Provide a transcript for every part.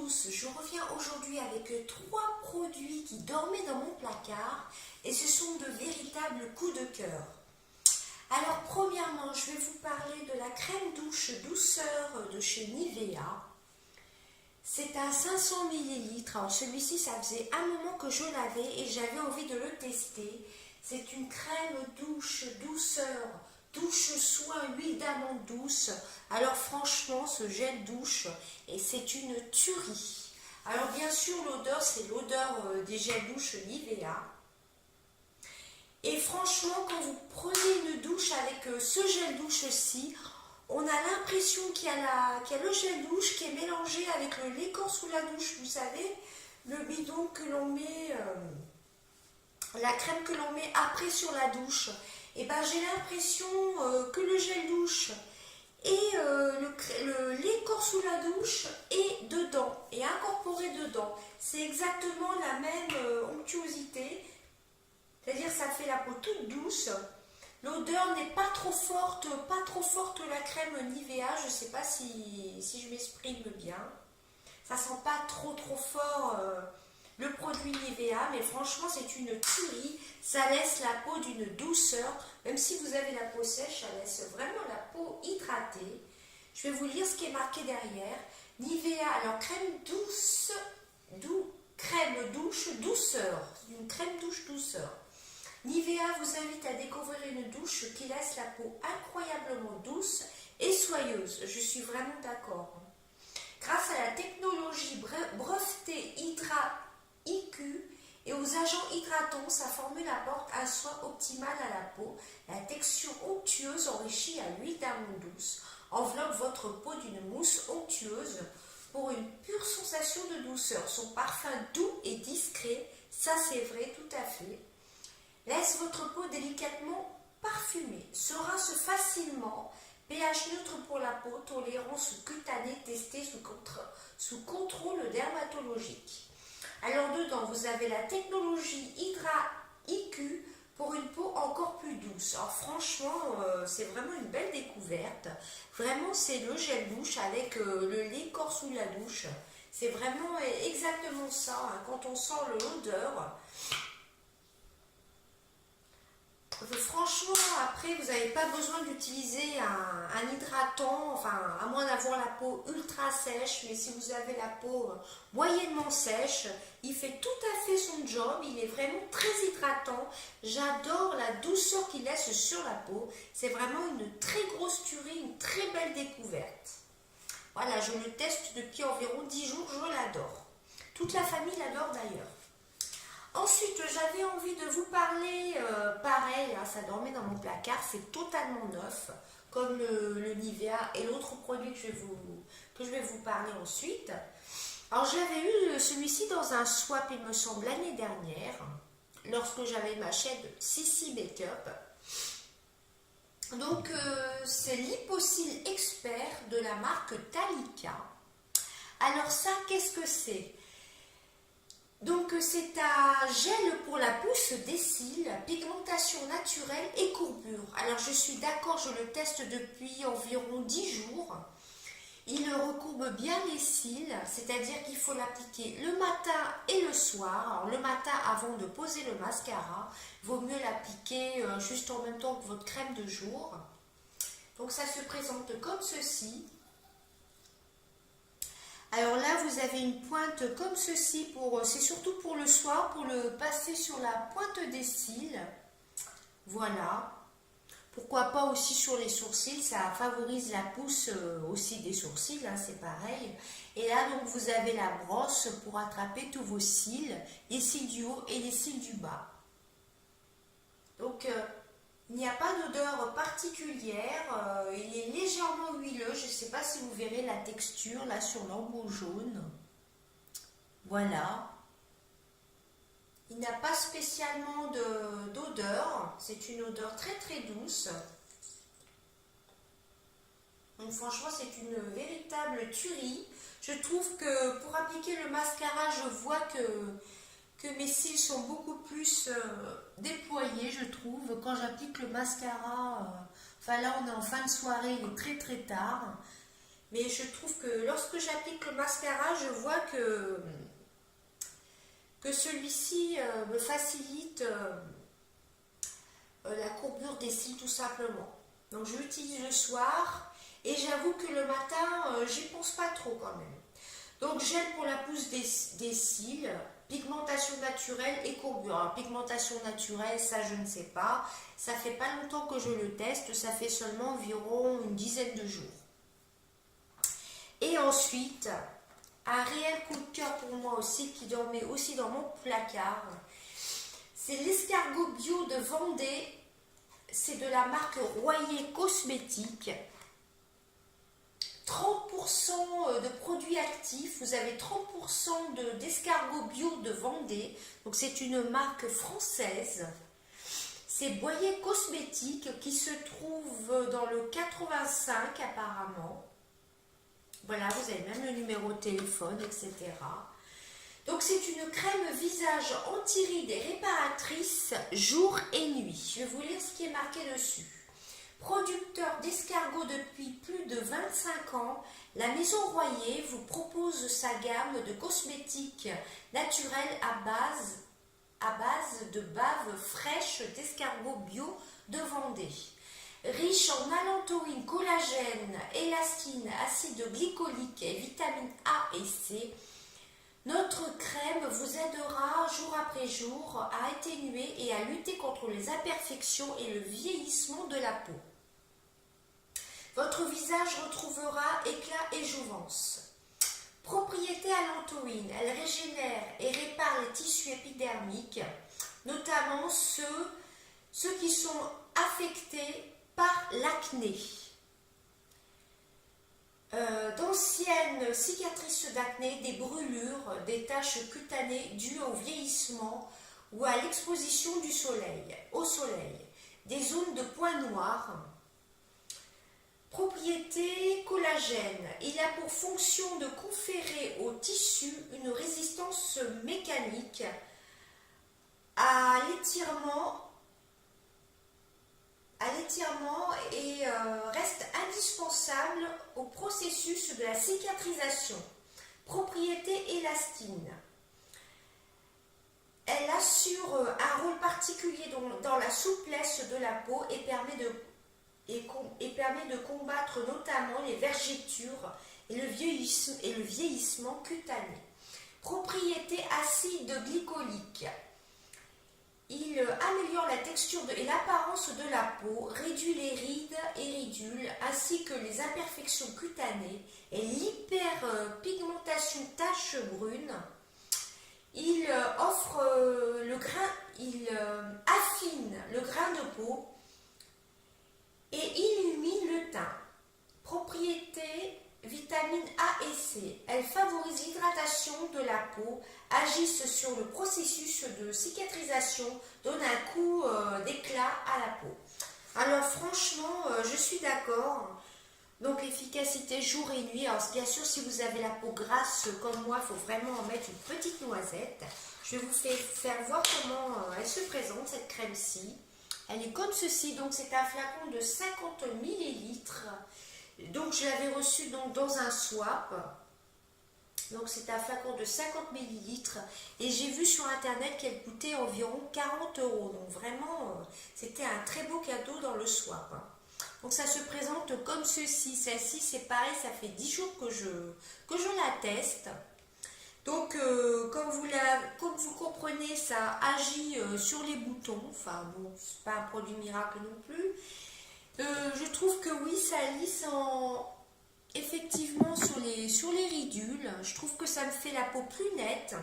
tous, je reviens aujourd'hui avec 3 produits qui dormaient dans mon placard et ce sont de véritables coups de cœur. Alors premièrement, je vais vous parler de la crème douche douceur de chez Nivea. C'est à 500 ml. Alors celui-ci, ça faisait un moment que je l'avais et j'avais envie de le tester. C'est une crème douche douceur, douche soin, huile d'amande douce. Alors franchement, ce gel douche, et c'est une tuerie. Alors bien sûr, l'odeur, c'est l'odeur des gels douche Nivea. Et franchement, quand vous prenez une douche avec ce gel douche-ci, on a l'impression qu'il y a le gel douche qui est mélangé avec le lait corps sous la douche. Vous savez, le bidon que l'on met, la crème que l'on met après sur la douche. Et ben j'ai l'impression que le gel douche et le lait corps sous la douche est dedans, et incorporé dedans. C'est exactement la même onctuosité. C'est-à-dire ça fait la peau toute douce. L'odeur n'est pas trop forte la crème Nivea. Je ne sais pas si je m'exprime bien. Ça sent pas trop fort le produit Nivea, mais franchement c'est une tuerie. Ça laisse la peau d'une douceur. Même si vous avez la peau sèche, ça laisse vraiment la peau hydratée. Je vais vous lire ce qui est marqué derrière. Nivea, alors crème douce, crème douche douceur. Une crème douche douceur. Nivea vous invite à découvrir une douche qui laisse la peau incroyablement douce et soyeuse. Je suis vraiment d'accord. Grâce à la technologie brevetée Hydra IQ et aux agents hydratants, sa formule apporte un soin optimal à la peau. La texture onctueuse enrichie à l'huile d'amande douce enveloppe votre peau d'une mousse onctueuse pour une pure sensation de douceur. Son parfum doux et discret, ça c'est vrai, tout à fait. Laisse votre peau délicatement parfumée, se rince facilement, pH neutre pour la peau, tolérance cutanée testée sous contrôle dermatologique. Alors dedans, vous avez la technologie Hydra IQ pour une peau encore plus douce. Alors franchement, c'est vraiment une belle découverte. Vraiment, c'est le gel douche avec le lait corps sous la douche. C'est vraiment exactement ça, hein. Quand on sent l'odeur, franchement, après, vous n'avez pas besoin d'utiliser un hydratant, enfin, à moins d'avoir la peau ultra sèche, mais si vous avez la peau moyennement sèche, il fait tout à fait son job, il est vraiment très hydratant. J'adore la douceur qu'il laisse sur la peau, c'est vraiment une très grosse tuerie, une très belle découverte. Voilà, je le teste depuis environ 10 jours, je l'adore. Toute la famille l'adore d'ailleurs. Ensuite, j'avais envie de vous parler, pareil, hein, ça dormait dans mon placard, c'est totalement neuf, comme le Nivea et l'autre produit que je vais vous parler ensuite. Alors, j'avais eu celui-ci dans un swap, il me semble, l'année dernière, lorsque j'avais ma chaîne Sissi Makeup. Donc, c'est l'Hypocil Expert de la marque Talika. Alors ça, qu'est-ce que c'est ? Donc c'est un gel pour la pousse des cils, pigmentation naturelle et courbure. Alors je suis d'accord, je le teste depuis environ 10 jours. Il recourbe bien les cils, c'est-à-dire qu'il faut l'appliquer le matin et le soir. Alors le matin avant de poser le mascara, il vaut mieux l'appliquer juste en même temps que votre crème de jour. Donc ça se présente comme ceci. Alors là, vous avez une pointe comme ceci, c'est surtout pour le soir, pour le passer sur la pointe des cils. Voilà. Pourquoi pas aussi sur les sourcils, ça favorise la pousse aussi des sourcils, hein, c'est pareil. Et là, donc, vous avez la brosse pour attraper tous vos cils, les cils du haut et les cils du bas. Donc, il n'y a pas d'odeur particulière, il est légèrement huileux, je ne sais pas si vous verrez la texture là sur l'embout jaune. Voilà. Il n'a pas spécialement d'odeur, c'est une odeur très douce. Donc franchement c'est une véritable tuerie. Je trouve que pour appliquer le mascara, je vois que mes cils sont beaucoup plus déployés, je trouve. Quand j'applique le mascara, enfin là on est en fin de soirée, il est très tard. Mais je trouve que lorsque j'applique le mascara, je vois que celui-ci me facilite la courbure des cils tout simplement. Donc je l'utilise le soir et j'avoue que le matin, j'y pense pas trop quand même. Donc gel pour la pousse des cils, pigmentation naturelle et courbure. Alors pigmentation naturelle, ça je ne sais pas. Ça fait pas longtemps que je le teste, ça fait seulement environ une dizaine de jours. Et ensuite, un réel coup de cœur pour moi aussi, qui dormait aussi dans mon placard. C'est l'escargot bio de Vendée. C'est de la marque Royer Cosmétiques. 30% de produits actifs. Vous avez 30% d'escargot bio de Vendée. Donc c'est une marque française. C'est Boyer Cosmétiques qui se trouve dans le 85 apparemment. Voilà, vous avez même le numéro de téléphone, etc. Donc c'est une crème visage anti-rides et réparatrice jour et nuit. Je vais vous lire ce qui est marqué dessus. Producteur d'escargots depuis plus de 25 ans, la Maison Royer vous propose sa gamme de cosmétiques naturels à base de bave fraîche d'escargots bio de Vendée. Riche en allantoïne, collagène, élastine, acide glycolique et vitamines A et C, notre crème vous aidera jour après jour à atténuer et à lutter contre les imperfections et le vieillissement de la peau. Votre visage retrouvera éclat et jouvence. Propriété allantoïne, elle régénère et répare les tissus épidermiques, notamment ceux qui sont affectés par l'acné. D'anciennes cicatrices d'acné, des brûlures, des taches cutanées dues au vieillissement ou à l'exposition au soleil, des zones de points noirs. Propriété collagène, il a pour fonction de conférer au tissu une résistance mécanique à l'étirement et reste indispensable au processus de la cicatrisation. Propriété élastine. Elle assure un rôle particulier dans la souplesse de la peau et permet de combattre notamment les vergetures et le vieillissement cutané. Propriété acide glycolique. Il améliore la texture et l'apparence de la peau, réduit les rides et ridules, ainsi que les imperfections cutanées et l'hyperpigmentation taches brunes. Il affine le grain de peau et illumine le teint. Propriété vitamine A et C. Elle favorise l'hydratation de la peau, agissent sur le processus de cicatrisation, donne un coup d'éclat à la peau. Alors franchement, je suis d'accord. Donc l'efficacité jour et nuit. Alors bien sûr, si vous avez la peau grasse comme moi, il faut vraiment en mettre une petite noisette. Je vais vous faire voir comment elle se présente, cette crème-ci. Elle est comme ceci, donc c'est un flacon de 50 ml. Donc je l'avais reçu dans un swap. Donc c'est un flacon de 50 ml. Et j'ai vu sur internet qu'elle coûtait environ 40 €. Donc vraiment, c'était un très beau cadeau dans le swap. Donc ça se présente comme ceci. Celle-ci c'est pareil, ça fait 10 jours que je la teste. Donc comme vous comprenez, ça agit sur les boutons. Enfin bon, c'est pas un produit miracle non plus. Je trouve que oui, ça lisse effectivement sur les ridules. Je trouve que ça me fait la peau plus nette.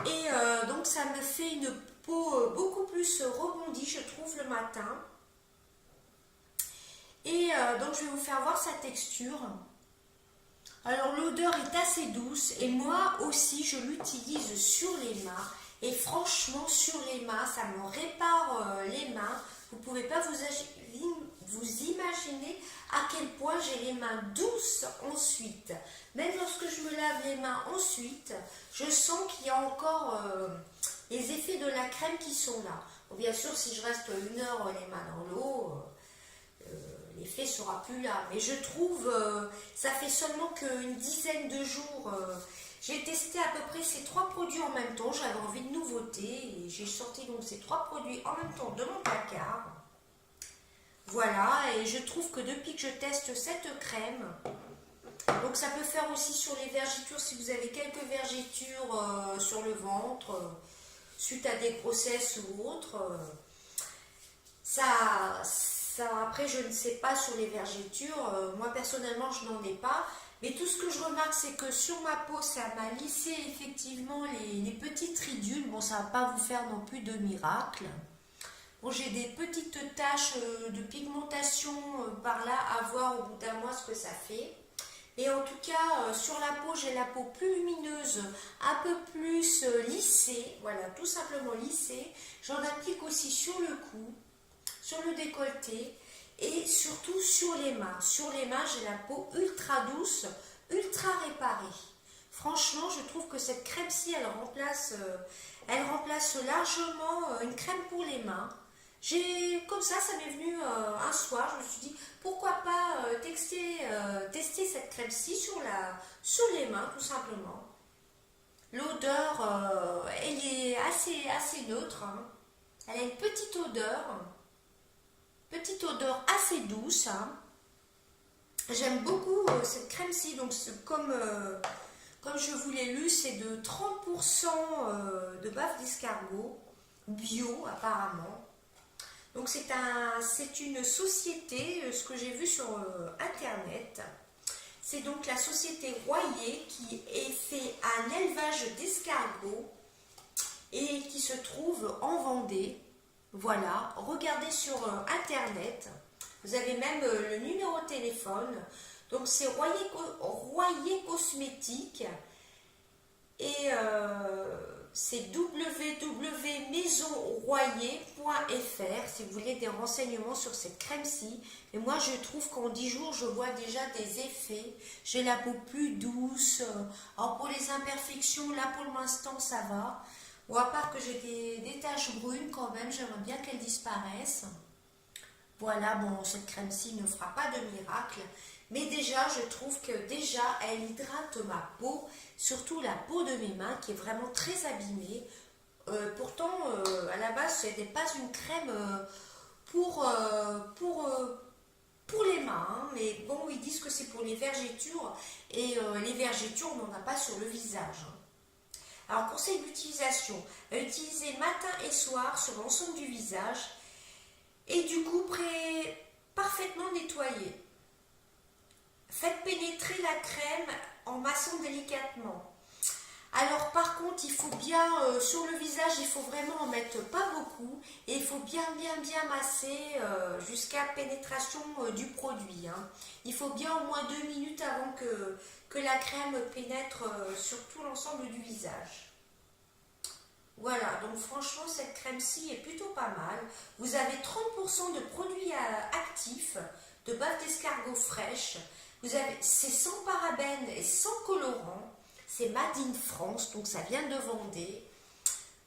Et donc ça me fait une peau beaucoup plus rebondie, je trouve, le matin. Et donc je vais vous faire voir sa texture. Alors l'odeur est assez douce et moi aussi je l'utilise sur les mains. Et franchement, sur les mains, ça me répare les mains. Vous ne pouvez pas vous imaginer à quel point j'ai les mains douces ensuite. Même lorsque je me lave les mains ensuite, je sens qu'il y a encore les effets de la crème qui sont là. Bon, bien sûr, si je reste 1 heure les mains dans l'eau, l'effet sera plus là. Mais je trouve, ça fait seulement qu'une dizaine de jours. J'ai testé à peu près ces 3 produits en même temps. J'avais envie de nouveauté et j'ai sorti donc ces 3 produits en même temps de mon placard. Voilà, et je trouve que depuis que je teste cette crème, donc ça peut faire aussi sur les vergetures, si vous avez quelques vergetures sur le ventre, suite à des grossesses ou autres. Après, je ne sais pas sur les vergetures. Moi, personnellement, je n'en ai pas. Mais tout ce que je remarque, c'est que sur ma peau, ça m'a lissé effectivement les petites ridules. Bon, ça ne va pas vous faire non plus de miracle. Bon, j'ai des petites taches de pigmentation par là à voir au bout d'un mois ce que ça fait. Et en tout cas, sur la peau, j'ai la peau plus lumineuse, un peu plus lissée. Voilà, tout simplement lissée. J'en applique aussi sur le cou, sur le décolleté et surtout sur les mains. Sur les mains, j'ai la peau ultra douce, ultra réparée. Franchement, je trouve que cette crème-ci, elle remplace largement une crème pour les mains. Comme ça m'est venu un soir, je me suis dit, pourquoi pas tester cette crème-ci sur les mains, tout simplement. L'odeur, elle est assez neutre, hein. Elle a une petite odeur assez douce, hein. J'aime beaucoup cette crème-ci, donc comme je vous l'ai lu, c'est de 30% de bave d'escargot, bio apparemment. Donc c'est une société, ce que j'ai vu sur internet, c'est donc la société Royer qui fait un élevage d'escargots et qui se trouve en Vendée. Voilà, regardez sur internet, vous avez même le numéro de téléphone, donc c'est Royer Cosmétiques et c'est www.maisonroyer.fr si vous voulez des renseignements sur cette crème-ci. Et moi, je trouve qu'en 10 jours, je vois déjà des effets. J'ai la peau plus douce. Alors, pour les imperfections, là, pour l'instant, ça va. Bon, à part que j'ai des taches brunes quand même, j'aimerais bien qu'elles disparaissent. Voilà, bon, cette crème-ci ne fera pas de miracle. Mais déjà, je trouve que elle hydrate ma peau, surtout la peau de mes mains qui est vraiment très abîmée. Pourtant, à la base, ce n'est pas une crème pour les mains, hein. Mais bon, ils disent que c'est pour les vergetures. Et les vergetures, on n'en a pas sur le visage, hein. Alors, conseil d'utilisation, utilisez matin et soir sur l'ensemble du visage. Et du coup, parfaitement nettoyé. Faites pénétrer la crème en massant délicatement. Alors par contre, il faut bien, sur le visage, il faut vraiment en mettre pas beaucoup. Et il faut bien masser jusqu'à pénétration du produit, hein. Il faut bien au moins 2 minutes avant que la crème pénètre sur tout l'ensemble du visage. Voilà, donc franchement, cette crème-ci est plutôt pas mal. Vous avez 30% de produits actifs, de bave d'escargot fraîche. C'est sans parabènes et sans colorant. C'est Made in France, donc ça vient de Vendée.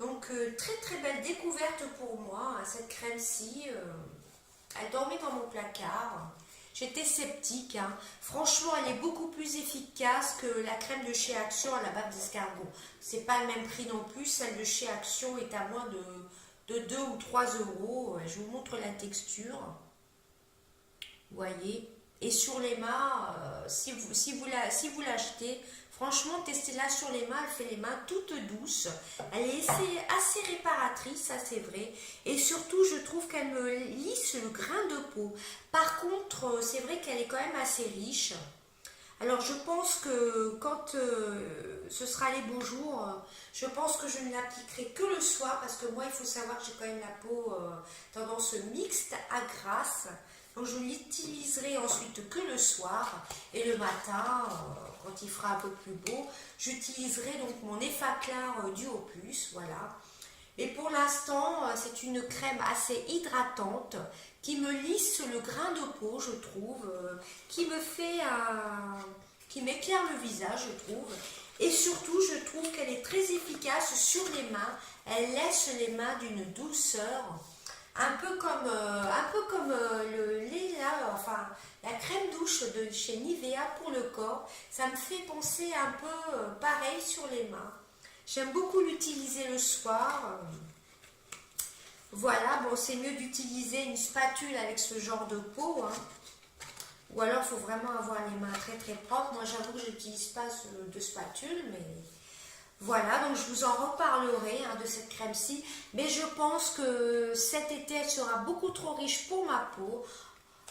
Donc très belle découverte pour moi, hein, cette crème-ci. Elle dormait dans mon placard. J'étais sceptique, hein. Franchement, elle est beaucoup plus efficace que la crème de chez Action à la bave d'escargot. C'est pas le même prix non plus. Celle de chez Action est à moins de 2 ou 3 euros. Je vous montre la texture. Vous voyez. Et sur les mains, si vous l'achetez, franchement, testez-la sur les mains. Elle fait les mains toutes douces. Elle est assez réparatrice, ça c'est vrai. Et surtout, je trouve qu'elle me lisse le grain de peau. Par contre, c'est vrai qu'elle est quand même assez riche. Alors, je pense que quand ce sera les beaux jours, je pense que je ne l'appliquerai que le soir. Parce que moi, il faut savoir que j'ai quand même la peau tendance mixte à grasse. Donc je l'utiliserai ensuite que le soir et le matin, quand il fera un peu plus beau, j'utiliserai donc mon Effaclar du Opus, voilà. Et pour l'instant, c'est une crème assez hydratante qui me lisse le grain de peau, je trouve, qui m'éclaire le visage, je trouve. Et surtout, je trouve qu'elle est très efficace sur les mains. Elle laisse les mains d'une douceur. un peu comme le lait là, enfin la crème douche de chez Nivea pour le corps. Ça me fait penser un peu pareil sur les mains. J'aime beaucoup l'utiliser le soir. Voilà, bon, c'est mieux d'utiliser une spatule avec ce genre de peau, hein. Ou alors il faut vraiment avoir les mains très très propres. Moi j'avoue que je n'utilise pas de spatule, mais voilà, donc je vous en reparlerai hein, de cette crème-ci. Mais je pense que cet été elle sera beaucoup trop riche pour ma peau.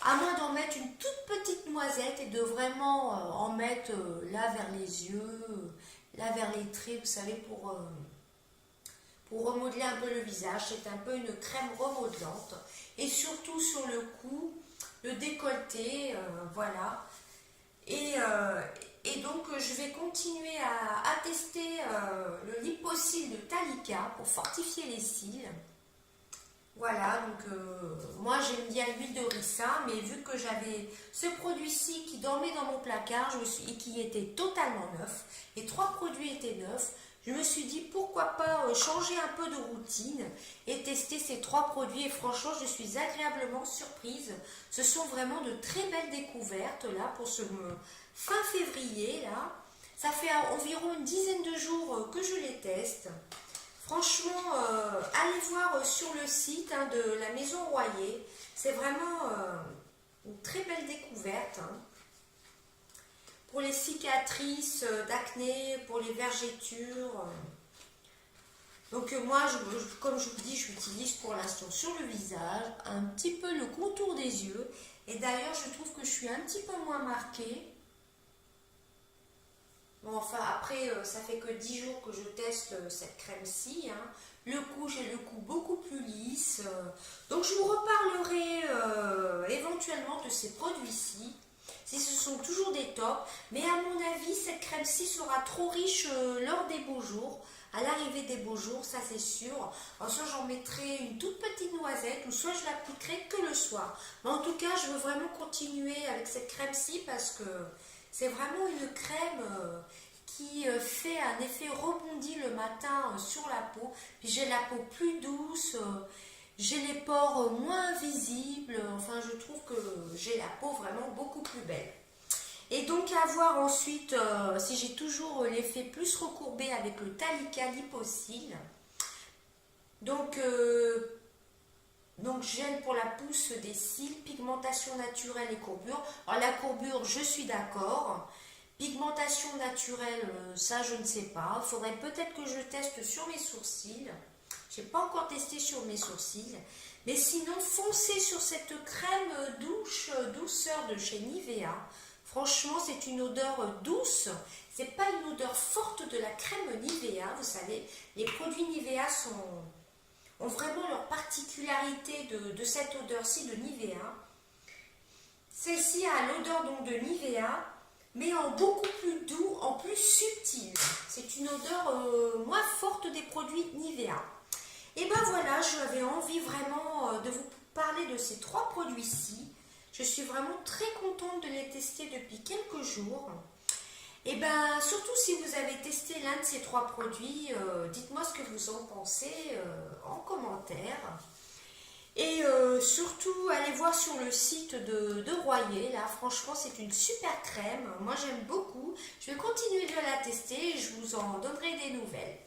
À moins d'en mettre une toute petite noisette et de vraiment en mettre là vers les yeux, là vers les traits, vous savez, pour remodeler un peu le visage. C'est un peu une crème remodelante. Et surtout sur le cou, le décolleté, voilà. Et donc je vais continuer à tester le Lip-O-Cils de Talika pour fortifier les cils. Voilà, donc moi j'aime bien l'huile de ricin, mais vu que j'avais ce produit-ci qui dormait dans mon placard et qui était totalement neuf, les 3 produits étaient neufs, je me suis dit pourquoi pas changer un peu de routine et tester ces 3 produits. Et franchement, je suis agréablement surprise. Ce sont vraiment de très belles découvertes là pour ce fin février là. Ça fait environ une dizaine de jours que je les teste. Franchement, allez voir sur le site hein, de la Maison Royer. C'est vraiment une très belle découverte. Hein. Pour les cicatrices d'acné, pour les vergetures. Donc moi, comme je vous dis, je l'utilise pour l'instant sur le visage, un petit peu le contour des yeux. Et d'ailleurs, je trouve que je suis un petit peu moins marquée. Bon, enfin, après, ça fait que 10 jours que je teste cette crème-ci. Hein. Le cou, j'ai le cou beaucoup plus lisse. Donc, je vous reparlerai éventuellement de ces produits-ci. Si ce sont toujours des tops. Mais à mon avis, cette crème-ci sera trop riche lors des beaux jours. À l'arrivée des beaux jours, ça c'est sûr. Alors, soit j'en mettrai une toute petite noisette, ou soit je l'appliquerai que le soir. Mais en tout cas, je veux vraiment continuer avec cette crème-ci parce que c'est vraiment une crème qui fait un effet rebondi le matin sur la peau. Puis j'ai la peau plus douce, j'ai les pores moins visibles. Enfin, je trouve que j'ai la peau vraiment beaucoup plus belle. Et donc à voir ensuite si j'ai toujours l'effet plus recourbé avec le Talika Lip-O-Cils. Donc gel pour la pousse des cils, pigmentation naturelle et courbure. Alors la courbure, je suis d'accord. Pigmentation naturelle, ça je ne sais pas. Il faudrait peut-être que je teste sur mes sourcils. Je n'ai pas encore testé sur mes sourcils. Mais sinon, foncez sur cette crème douceur de chez Nivea. Franchement, c'est une odeur douce. C'est pas une odeur forte de la crème Nivea. Vous savez, les produits Nivea ont vraiment leur particularité de cette odeur-ci de Nivea. Celle-ci a l'odeur donc de Nivea, mais en beaucoup plus doux, en plus subtil. C'est une odeur moins forte des produits Nivea. Et ben voilà, j'avais envie vraiment de vous parler de ces 3 produits-ci. Je suis vraiment très contente de les tester depuis quelques jours. Et bien, surtout si vous avez testé l'un de ces 3 produits, dites-moi ce que vous en pensez en commentaire. Et surtout, allez voir sur le site de Royer. Là, franchement, c'est une super crème. Moi, j'aime beaucoup. Je vais continuer de la tester et je vous en donnerai des nouvelles.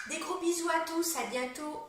Des gros bisous à tous, à bientôt.